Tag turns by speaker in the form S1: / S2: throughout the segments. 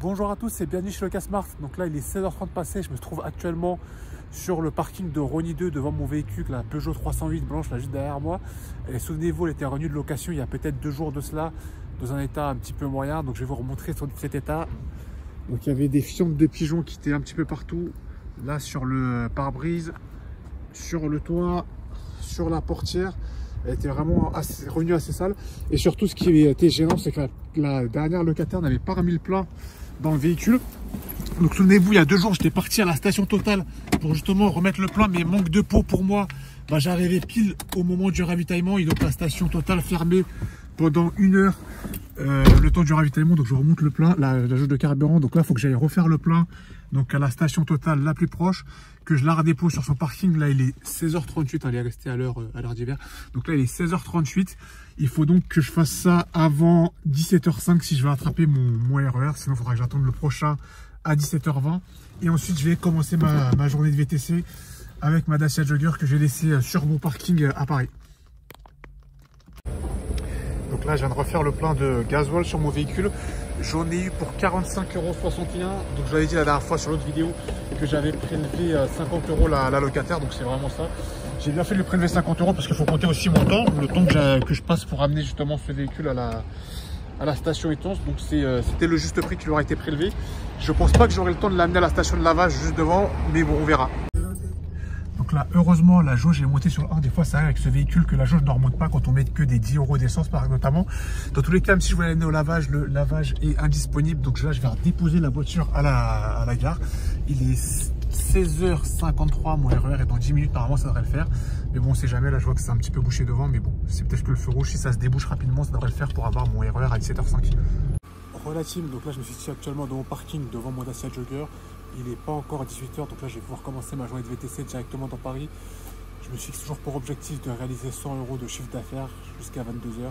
S1: Bonjour à tous et bienvenue chez Locasmart. Donc là il est 16h30 passé, je me trouve actuellement sur le parking de Rosny 2 devant mon véhicule, la Peugeot 308 blanche là juste derrière moi. Et souvenez-vous, elle était revenue de location il y a peut-être 2 jours de cela, dans un état un petit peu moyen. Donc je vais vous remontrer cet état. Donc il y avait des fientes de pigeons qui étaient un petit peu partout. Là sur le pare-brise, sur le toit, sur la portière. Elle était vraiment revenue assez sale. Et surtout ce qui était gênant, c'est que la dernière locataire n'avait pas remis le plein dans le véhicule. Donc souvenez-vous, il y a 2 jours, j'étais parti à la station Total pour justement remettre le plein, mais manque de peau pour moi. J'arrivais pile au moment du ravitaillement et donc la station Total fermée pendant 1 heure le temps du ravitaillement. Donc je remonte le plein, la jauge de carburant. Donc là, il faut que j'aille refaire le plein donc à la station Total la plus proche, que je la redépose sur son parking. Là, il est 16h38, elle est restée à l'heure d'hiver. Donc là, il est 16h38. Il faut donc que je fasse ça avant 17h05 si je veux attraper mon RER. Sinon, il faudra que j'attende le prochain à 17h20. Et ensuite, je vais commencer ma journée de VTC avec ma Dacia Jogger que j'ai laissée sur mon parking à Paris. Donc là, je viens de refaire le plein de gasoil sur mon véhicule. J'en ai eu pour 45,61 €. Donc, je l'avais dit la dernière fois sur l'autre vidéo que j'avais prélevé 50 € la locataire. Donc, c'est vraiment ça. J'ai bien fait de lui prélever 50 € parce qu'il faut compter aussi mon temps, le temps que je passe pour amener justement ce véhicule à la station Étance. Donc, c'était le juste prix qui lui aura été prélevé. Je pense pas que j'aurai le temps de l'amener à la station de lavage juste devant, mais bon, on verra. Donc là, heureusement, la jauge est montée sur le 1. Des fois, ça arrive avec ce véhicule que la jauge ne remonte pas quand on met que des 10 € d'essence, notamment. Dans tous les cas, même si je voulais l'amener au lavage, le lavage est indisponible. Donc là, je vais déposer la voiture à la gare. Il est 16h53, mon RER est dans 10 minutes. Normalement, ça devrait le faire. Mais bon, on sait jamais. Là, je vois que c'est un petit peu bouché devant. Mais bon, c'est peut-être que le feu rouge, si ça se débouche rapidement, ça devrait le faire pour avoir mon RER à 17h05. Relative, donc là, je me suis actuellement dans mon parking devant mon Dacia Jogger. Il n'est pas encore 18h, donc là je vais pouvoir commencer ma journée de VTC directement dans Paris. Je me fixe toujours pour objectif de réaliser 100 € de chiffre d'affaires jusqu'à 22h.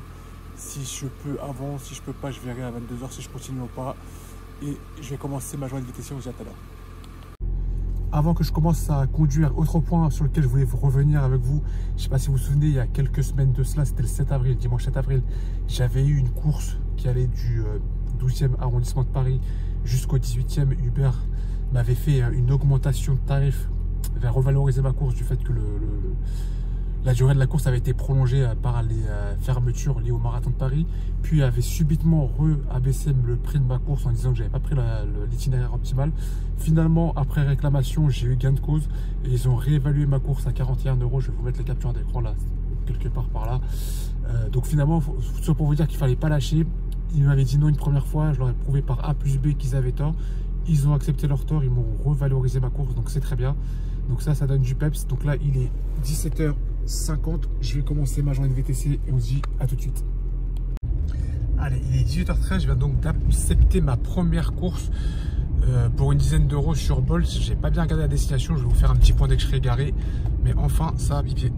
S1: Si je peux avant, si je peux pas, je verrai à 22h si je continue ou pas. Et je vais commencer ma journée de VTC, on se dit à tout à l'heure. Avant que je commence à conduire, autre point sur lequel je voulais revenir avec vous. Je ne sais pas si vous vous souvenez, il y a quelques semaines de cela, c'était le 7 avril, dimanche 7 avril. J'avais eu une course qui allait du 12e arrondissement de Paris jusqu'au 18e. Uber m'avait fait une augmentation de tarif, avait revalorisé ma course du fait que la durée de la course avait été prolongée par les fermetures liées au marathon de Paris, puis avait subitement abaissé le prix de ma course en disant que j'avais pas pris l'itinéraire optimal. Finalement, après réclamation, j'ai eu gain de cause et ils ont réévalué ma course à 41 €. Je vais vous mettre les captures d'écran là, quelque part par là. Donc finalement, c'est pour vous dire qu'il fallait pas lâcher. Ils m'avaient dit non une première fois, je leur ai prouvé par A plus B qu'ils avaient tort. Ils ont accepté leur tort, ils m'ont revalorisé ma course, donc c'est très bien. Donc ça donne du peps. Donc là, il est 17h50. Je vais commencer ma journée de VTC et on se dit à tout de suite. Allez, il est 18h13. Je viens donc d'accepter ma première course pour une dizaine d'euros sur Bolt. J'ai pas bien regardé la destination. Je vais vous faire un petit point dès que je serai garé. Mais enfin, ça a bipé.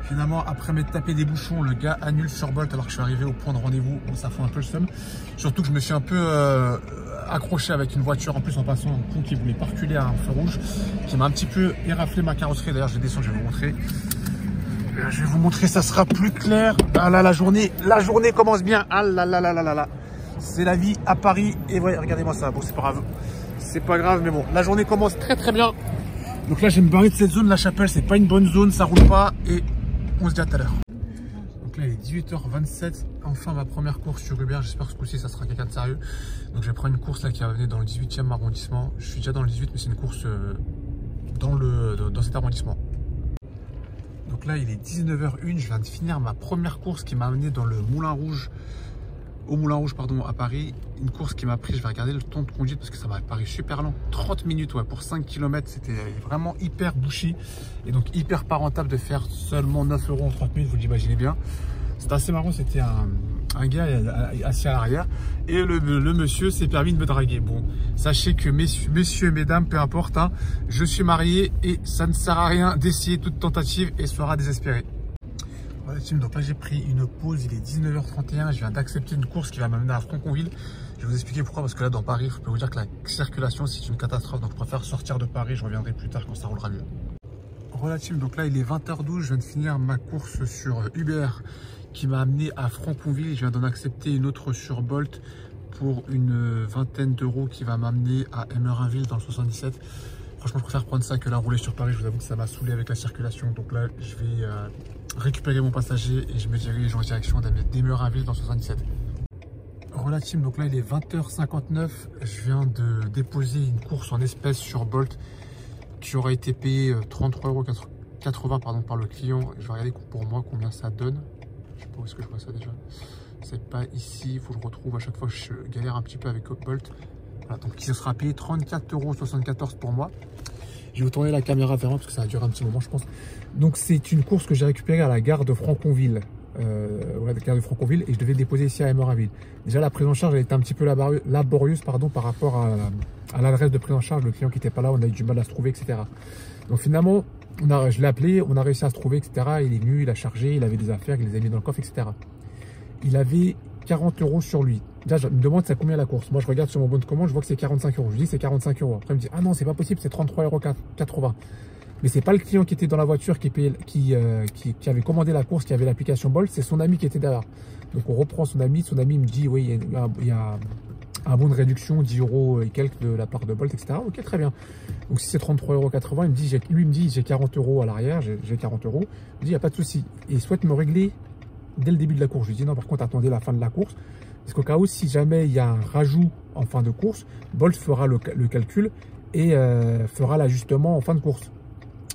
S1: Finalement, après m'être tapé des bouchons, le gars annule sur Bolt alors que je suis arrivé au point de rendez-vous. Bon, ça fout un peu le seum. Surtout que je me suis un peu accroché avec une voiture en plus en passant un pont qui voulait pas reculer à un feu rouge, qui m'a un petit peu éraflé ma carrosserie. D'ailleurs, je vais descendre, je vais vous montrer. Je vais vous montrer, ça sera plus clair. Ah là, la journée commence bien. Ah là là là là là là. C'est la vie à Paris. Et ouais, regardez-moi ça. Bon, c'est pas grave. C'est pas grave, mais bon, la journée commence très très bien. Donc là, je vais me barrer de cette zone. La Chapelle, c'est pas une bonne zone, ça roule pas. Et on se dit à tout à l'heure. Donc là, il est 18h27. Enfin, ma première course sur Uber. J'espère que ce coup-ci, ça sera quelqu'un de sérieux. Donc, je vais prendre une course là qui va venir dans le 18e arrondissement. Je suis déjà dans le 18, mais c'est une course dans cet arrondissement. Donc là, il est 19h01. Je viens de finir ma première course qui m'a amené dans le Moulin Rouge. Au Moulin Rouge, pardon, à Paris. Une course qui m'a pris, je vais regarder le temps de conduite parce que ça m'a paru super long. 30 minutes, ouais, pour 5 km. C'était vraiment hyper bouché. Et donc, hyper pas rentable de faire seulement 9 € en 30 minutes, vous l'imaginez bien. C'était assez marrant, c'était un gars assis à l'arrière. Et le monsieur s'est permis de me draguer. Bon, sachez que messieurs et mesdames, peu importe, hein, je suis marié et ça ne sert à rien d'essayer toute tentative et sera désespéré. Voilà, team, donc là j'ai pris une pause, il est 19h31, je viens d'accepter une course qui va m'amener à Franconville. Je vais vous expliquer pourquoi, parce que là dans Paris, je peux vous dire que la circulation c'est une catastrophe, donc je préfère sortir de Paris, je reviendrai plus tard quand ça roulera mieux. Relative, donc là il est 20h12, je viens de finir ma course sur Uber qui m'a amené à Franconville, je viens d'en accepter une autre sur Bolt pour une vingtaine d'euros qui va m'amener à Emerainville dans le 77. Franchement, je préfère prendre ça que la rouler sur Paris. Je vous avoue que ça m'a saoulé avec la circulation. Donc là, je vais récupérer mon passager et je me dirige en direction d'Emerainville dans le 77. Relative, donc là il est 20h59. Je viens de déposer une course en espèces sur Bolt qui aura été payée 33,80 € par le client. Je vais regarder pour moi combien ça donne. Je sais pas où est-ce que je vois ça déjà. C'est pas ici, il faut que je retrouve. À chaque fois je galère un petit peu avec Bolt. Voilà, donc il sera payé 34,74 € pour moi. Je vais vous tourner la caméra vers moi parce que ça a duré un petit moment je pense. Donc c'est une course que j'ai récupérée à la gare de Franconville. Ouais, de de Franconville, et je devais le déposer ici à Emerainville. Déjà la prise en charge elle était un petit peu laborieuse par rapport à l'adresse de prise en charge. Le client qui n'était pas là, on a eu du mal à se trouver, etc. Donc finalement je l'ai appelé, on a réussi à se trouver, etc. Il est venu, il a chargé, il avait des affaires, il les a mis dans le coffre, etc. Il avait 40 € sur lui. Déjà je me demande c'est combien la course. Moi je regarde sur mon bon de commande, je vois que c'est 45 €. Je dis c'est 45 €. Après il me dit ah non c'est pas possible, c'est 33,80 €. Mais c'est pas le client qui était dans la voiture qui avait commandé la course, qui avait l'application Bolt, c'est son ami qui était derrière. Donc on reprend son ami me dit oui il y a un bon de réduction 10 € et quelques de la part de Bolt, etc. Ok très bien. Donc si c'est 33,80 €, lui me dit j'ai 40 € à l'arrière, j'ai 40 €. Il me dit il n'y a pas de souci. Et il souhaite me régler dès le début de la course. Je lui dis non par contre attendez la fin de la course. Parce qu'au cas où si jamais il y a un rajout en fin de course, Bolt fera le calcul et fera l'ajustement en fin de course.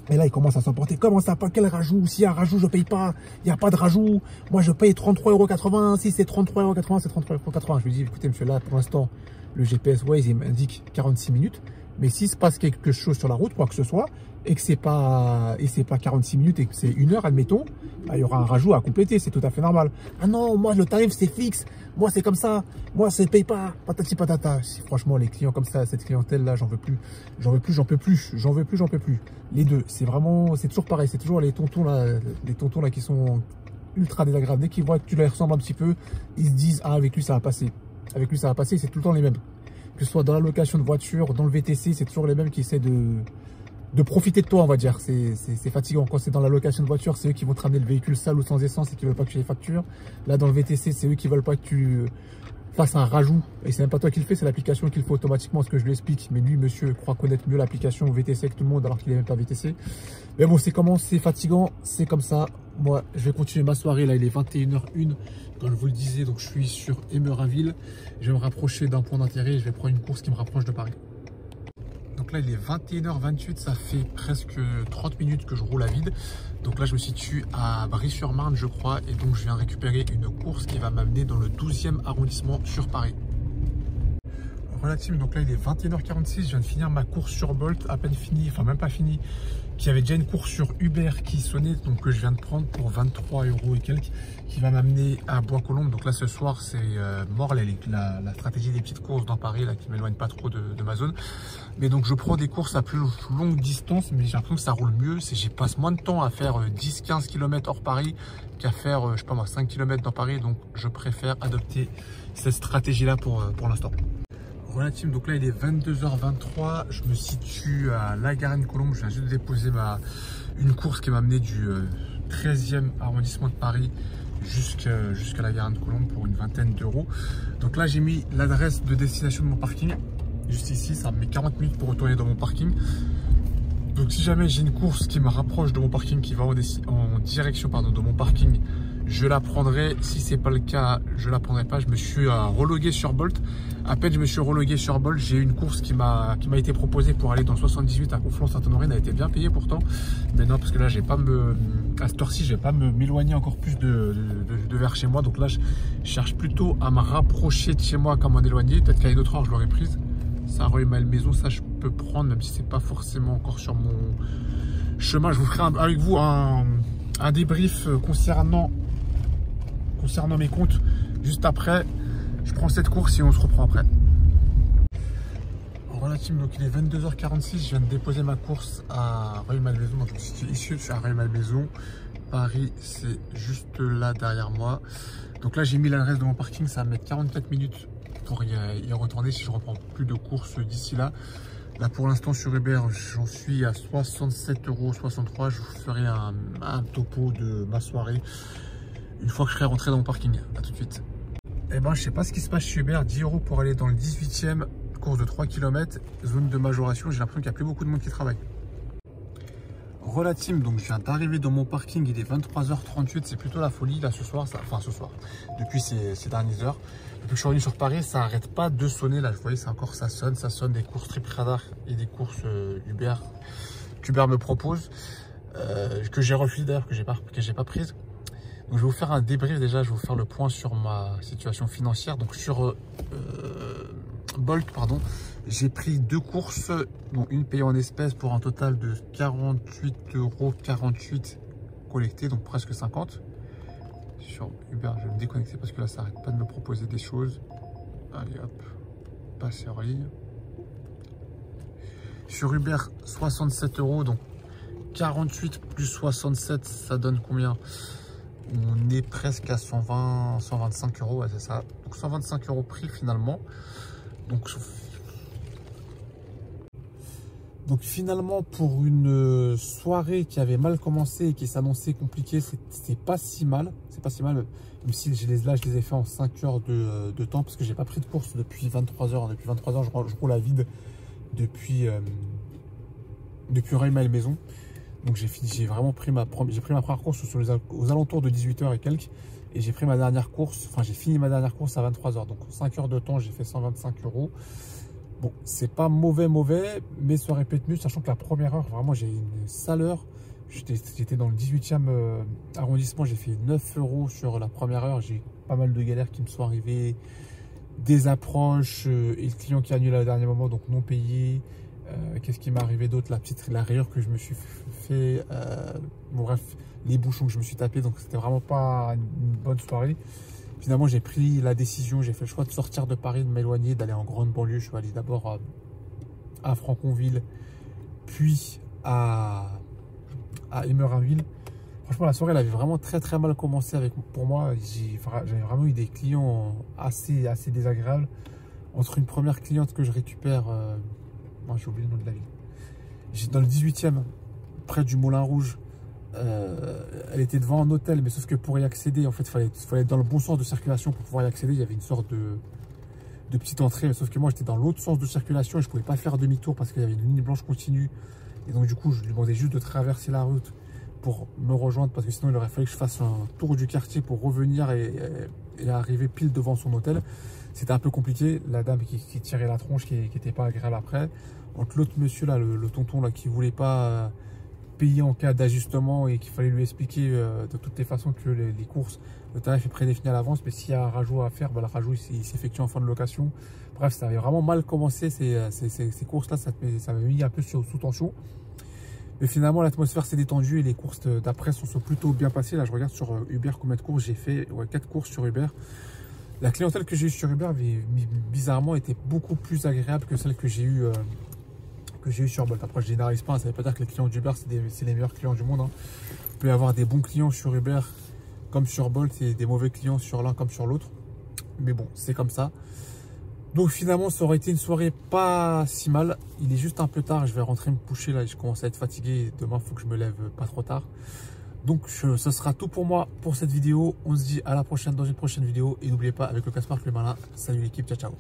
S1: Et là, il commence à s'emporter. Comment ça, pas quel rajout? S'il y a un rajout, je paye pas. Il n'y a pas de rajout. Moi, je paye 33,80 €. Si c'est 33,80 €, c'est 33,80 €. Je lui dis, écoutez, monsieur, là, pour l'instant, le GPS Waze, il m'indique 46 minutes. Mais s'il se passe quelque chose sur la route, quoi que ce soit, et que c'est pas 46 minutes et que c'est 1 heure, admettons, bah, il y aura un rajout à compléter. C'est tout à fait normal. Ah non, moi, le tarif, c'est fixe. Moi, c'est comme ça. Moi, c'est paye pas. Patati patata. Franchement, les clients comme ça, cette clientèle-là, j'en veux plus. J'en veux plus, j'en peux plus. J'en veux plus, j'en peux plus. Les deux, c'est vraiment, c'est toujours pareil. C'est toujours les tontons là qui sont ultra désagréables. Dès qu'ils voient que tu leur ressembles un petit peu, ils se disent, ah, avec lui, ça va passer. Avec lui, ça va passer. C'est tout le temps les mêmes. Que ce soit dans la location de voiture, dans le VTC, c'est toujours les mêmes qui essaient de profiter de toi, on va dire. C'est fatigant. Quand c'est dans la location de voiture, c'est eux qui vont te ramener le véhicule sale ou sans essence et qui veulent pas que tu les factures. Là, dans le VTC, c'est eux qui veulent pas que tu fasses un rajout. Et c'est même pas toi qui le fais, c'est l'application qui le fait automatiquement, ce que je lui explique. Mais lui, monsieur, croit connaître mieux l'application VTC que tout le monde alors qu'il est même pas VTC. Mais bon, c'est comment, c'est fatigant, c'est comme ça. Moi, je vais continuer ma soirée. Là, il est 21h01. Comme je vous le disais, donc je suis sur Emerainville. Je vais me rapprocher d'un point d'intérêt et je vais prendre une course qui me rapproche de Paris. Donc là, il est 21h28, ça fait presque 30 minutes que je roule à vide. Donc là, je me situe à Bry-sur-Marne, je crois. Et donc, je viens récupérer une course qui va m'amener dans le 12e arrondissement sur Paris. Relative, donc là, il est 21h46. Je viens de finir ma course sur Bolt, à peine fini, enfin même pas fini. Qui avait déjà une course sur Uber qui sonnait, donc que je viens de prendre pour 23 € et quelques, qui va m'amener à Bois-Colombes. Donc là, ce soir, c'est mort la stratégie des petites courses dans Paris, là, qui m'éloigne pas trop de ma zone. Mais donc, je prends des courses à plus longue distance, mais j'ai l'impression que ça roule mieux. J'y passe moins de temps à faire 10-15 km hors Paris qu'à faire, je sais pas moi, 5 km dans Paris. Donc, je préfère adopter cette stratégie-là pour l'instant. Relative, donc là il est 22h23, je me situe à La Garenne-Colombes, je viens juste de déposer une course qui m'a amené du 13e arrondissement de Paris jusqu'à La Garenne-Colombes pour une vingtaine d'euros. Donc là j'ai mis l'adresse de destination de mon parking, juste ici, ça me met 40 minutes pour retourner dans mon parking. Donc si jamais j'ai une course qui me rapproche de mon parking, qui va en direction de mon parking, je la prendrai. Si c'est pas le cas, je la prendrai pas. Je me suis relogué sur Bolt. À peine je me suis relogué sur Bolt, j'ai eu une course qui m'a été proposée pour aller dans le 78 à Conflans-Sainte-Honorine. Elle a été bien payée pourtant. Mais non, parce que là, à cette heure-ci, je vais pas m'éloigner encore plus de vers chez moi. Donc là, je cherche plutôt à me rapprocher de chez moi qu'à m'en éloigner. Peut-être qu'à une autre heure, je l'aurais prise. Saint-Reuil-Malmaison, ça je peux prendre, même si c'est pas forcément encore sur mon chemin. Je vous ferai avec vous un débrief concernant mes comptes juste après. Je prends cette course et on se reprend après. Relative, donc il est 22h46, je viens de déposer ma course à Reuil-Malmaison. Donc je suis ici, je suis à Reuil-Malmaison. Paris, c'est juste là derrière moi. Donc là, j'ai mis l'adresse de mon parking, ça va me mettre 44 minutes pour y retourner si je reprends plus de courses d'ici là. Là pour l'instant sur Uber, j'en suis à 67,63 €. Je vous ferai un topo de ma soirée une fois que je serai rentré dans mon parking. A tout de suite. Eh ben, je sais pas ce qui se passe chez Uber. 10 € pour aller dans le 18e, course de 3 km, zone de majoration. J'ai l'impression qu'il n'y a plus beaucoup de monde qui travaille. Relatim, donc je viens d'arriver dans mon parking, il est 23h38, c'est plutôt la folie là ce soir, depuis ces dernières heures. Depuis que je suis revenu sur Paris, ça n'arrête pas de sonner là, vous voyez, ça sonne des courses TripRadar et des courses Uber qu'Uber me propose, que j'ai refusé d'ailleurs, que j'ai pas prise. Donc je vais vous faire un débrief déjà, je vais vous faire le point sur ma situation financière. Donc sur Bolt, pardon, j'ai pris 2 courses, dont une payée en espèces pour un total de 48,48 € collectés, donc presque 50. Sur Uber, je vais me déconnecter parce que là, ça n'arrête pas de me proposer des choses. Allez hop, passer en ligne. Sur Uber, 67 €, donc 48 plus 67, ça donne combien? On est presque à 120, 125 €, ouais, c'est ça. Donc 125 € prix finalement. Donc finalement, pour une soirée qui avait mal commencé et qui s'annonçait compliquée, c'est pas si mal. C'est pas si mal, même si je les ai fait en 5 heures de temps, parce que j'ai pas pris de course depuis 23 h. Depuis 23 h, je roule à vide depuis Rueil Malmaison. Donc j'ai vraiment pris ma première course aux alentours de 18 h et quelques. Et j'ai pris ma dernière course, enfin j'ai fini ma dernière course à 23 h. Donc en 5 heures de temps, j'ai fait 125 €. Bon, c'est pas mauvais, mais ça aurait pu être mieux, sachant que la première heure, vraiment, j'ai une sale heure. J'étais dans le 18e arrondissement, j'ai fait 9 € sur la première heure. J'ai eu pas mal de galères qui me sont arrivées, des approches et le client qui a annulé au dernier moment, donc non payé. Qu'est-ce qui m'est arrivé d'autre? La rayure que je me suis fait, bon, bref, les bouchons que je me suis tapé, donc c'était vraiment pas une bonne soirée. Finalement, j'ai pris la décision, j'ai fait le choix de sortir de Paris, de m'éloigner, d'aller en grande banlieue. Je suis allé d'abord à Franconville, puis à Emerainville. Franchement, la soirée, elle avait vraiment très mal commencé pour moi. J'avais vraiment eu des clients assez désagréables. Entre une première cliente que je récupère, moi j'ai oublié le nom de la ville. J'étais dans le 18e, près du Moulin Rouge. Elle était devant un hôtel, mais sauf que pour y accéder, en fait, il fallait être dans le bon sens de circulation pour pouvoir y accéder. Il y avait une sorte de petite entrée, mais sauf que moi j'étais dans l'autre sens de circulation et je pouvais pas faire demi-tour parce qu'il y avait une ligne blanche continue. Et donc du coup, je lui demandais juste de traverser la route pour me rejoindre, parce que sinon il aurait fallu que je fasse un tour du quartier pour revenir et arriver pile devant son hôtel. C'était un peu compliqué. La dame qui tirait la tronche, qui n'était pas agréable après. Entre l'autre monsieur là, le tonton là, qui voulait pas payer en cas d'ajustement et qu'il fallait lui expliquer de toutes les façons que les courses, le tarif est prédéfini à l'avance, mais s'il y a un rajout à faire, le rajout il s'effectue en fin de location. Bref, ça avait vraiment mal commencé ces courses là, ça m'avait mis un peu sous tension. Mais finalement, l'atmosphère s'est détendue et les courses d'après sont plutôt bien passées. Là, je regarde sur Uber combien de courses j'ai fait. Ouais, 4 courses sur Uber. La clientèle que j'ai eue sur Uber avait bizarrement été beaucoup plus agréable que celle que j'ai eue sur Bolt. Après, je généralise pas, ça ne veut pas dire que les clients d'Uber c'est les meilleurs clients du monde. Il peut y avoir des bons clients sur Uber comme sur Bolt et des mauvais clients sur l'un comme sur l'autre. Mais bon, c'est comme ça. Donc finalement, ça aurait été une soirée pas si mal. Il est juste un peu tard, je vais rentrer me coucher là, je commence à être fatigué. Demain, il faut que je me lève pas trop tard. Donc ce sera tout pour moi pour cette vidéo. On se dit à la prochaine dans une prochaine vidéo. Et n'oubliez pas, avec le casse-marque le malin. Salut l'équipe, ciao ciao.